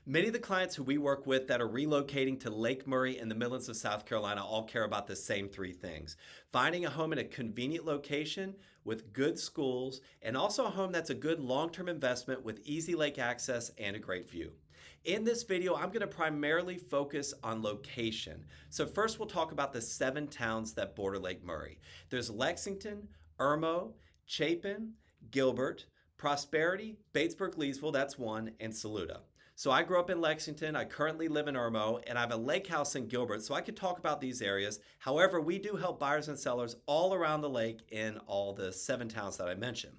Many of the clients who we work with that are relocating to Lake Murray in the Midlands of South Carolina all care about the same three things. Finding a home in a convenient location with good schools, and also a home that's a good long-term investment with easy lake access and a great view. In this video, I'm going to primarily focus on location. So first we'll talk about the 7 towns that border Lake Murray. There's Lexington, Irmo, Chapin, Gilbert, Prosperity, Batesburg, Leesville, that's one, and Saluda. So I grew up in Lexington, I currently live in Irmo, and I have a lake house in Gilbert, so I could talk about these areas. However, we do help buyers and sellers all around the lake in all the 7 towns that I mentioned.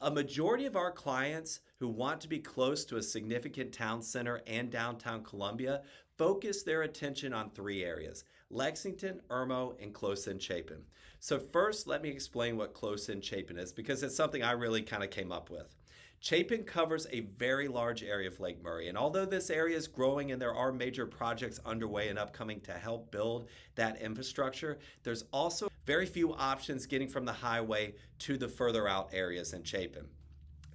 A majority of our clients who want to be close to a significant town center and downtown Columbia focus their attention on 3 areas: Lexington, Irmo, and close-in Chapin. So first, let me explain what close-in Chapin is, because it's something I really kind of came up with. Chapin covers a very large area of Lake Murray, and although this area is growing and there are major projects underway and upcoming to help build that infrastructure, there's also very few options getting from the highway to the further out areas in Chapin.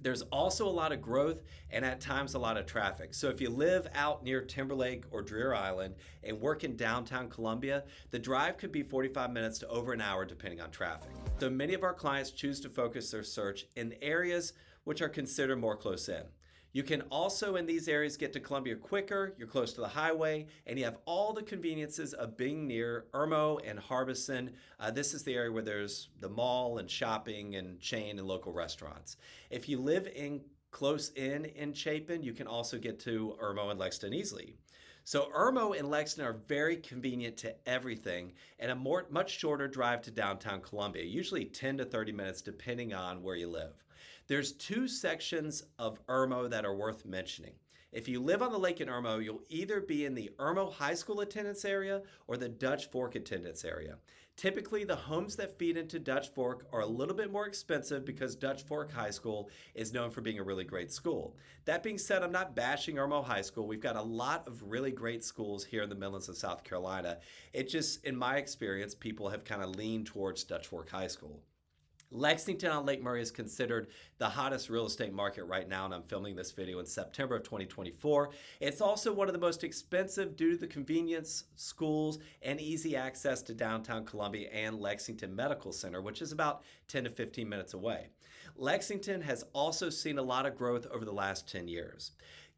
There's also a lot of growth and at times a lot of traffic. So if you live out near Timberlake or Deer Island and work in downtown Columbia, the drive could be 45 minutes to over an hour depending on traffic. So many of our clients choose to focus their search in areas which are considered more close in. You can also in these areas get to Columbia quicker, you're close to the highway, and you have all the conveniences of being near Irmo and Harbison. This is the area where there's the mall and shopping and chain and local restaurants. If you live in close in Chapin, you can also get to Irmo and Lexington easily. So Irmo and Lexington are very convenient to everything and a much shorter drive to downtown Columbia, usually 10 to 30 minutes depending on where you live. There's 2 sections of Irmo that are worth mentioning. If you live on the lake in Irmo, you'll either be in the Irmo High School attendance area or the Dutch Fork attendance area. Typically, the homes that feed into Dutch Fork are a little bit more expensive because Dutch Fork High School is known for being a really great school. That being said, I'm not bashing Irmo High School. We've got a lot of really great schools here in the Midlands of South Carolina. It just, in my experience, people have kind of leaned towards Dutch Fork High School. Lexington on Lake Murray is considered the hottest real estate market right now, and I'm filming this video in September of 2024. It's also one of the most expensive due to the convenience, schools, and easy access to downtown Columbia and Lexington Medical Center, which is about 10 to 15 minutes away. Lexington has also seen a lot of growth over the last 10 years.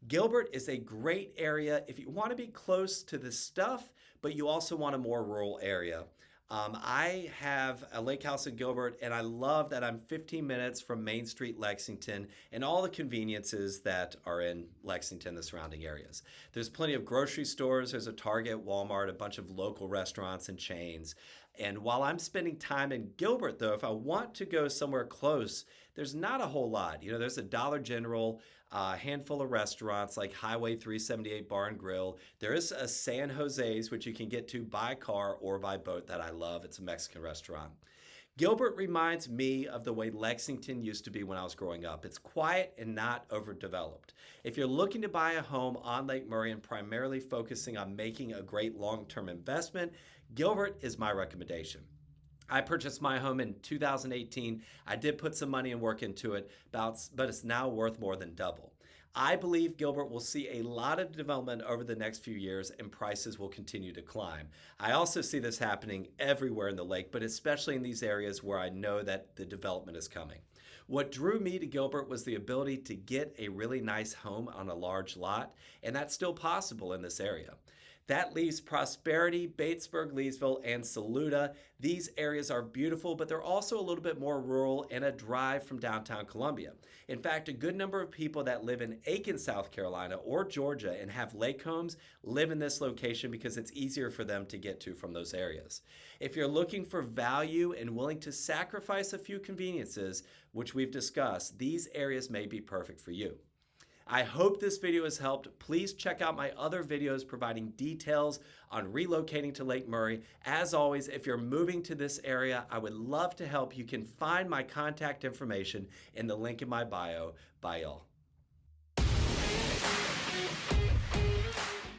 Gilbert is a great area if you want to be close to the stuff, but you also want a more rural area. I have a lake house in Gilbert, and I love that I'm 15 minutes from Main Street, Lexington, and all the conveniences that are in Lexington, the surrounding areas. There's plenty of grocery stores. There's a Target, Walmart, a bunch of local restaurants and chains. And while I'm spending time in Gilbert, though, if I want to go somewhere close, there's not a whole lot. You know, there's a Dollar General, a handful of restaurants like Highway 378 Bar and Grill. There is a San Jose's, which you can get to by car or by boat, that I love. It's a Mexican restaurant. Gilbert reminds me of the way Lexington used to be when I was growing up. It's quiet and not overdeveloped. If you're looking to buy a home on Lake Murray and primarily focusing on making a great long-term investment, Gilbert is my recommendation. I purchased my home in 2018. I did put some money and work into it, but it's now worth more than double. I believe Gilbert will see a lot of development over the next few years and prices will continue to climb. I also see this happening everywhere in the lake, but especially in these areas where I know that the development is coming. What drew me to Gilbert was the ability to get a really nice home on a large lot, and that's still possible in this area. That leaves Prosperity, Batesburg, Leesville, and Saluda. These areas are beautiful, but they're also a little bit more rural and a drive from downtown Columbia. In fact, a good number of people that live in Aiken, South Carolina, or Georgia and have lake homes live in this location because it's easier for them to get to from those areas. If you're looking for value and willing to sacrifice a few conveniences, which we've discussed, these areas may be perfect for you. I hope this video has helped. Please check out my other videos providing details on relocating to Lake Murray. As always, if you're moving to this area, I would love to help. You can find my contact information in the link in my bio. Bye, y'all.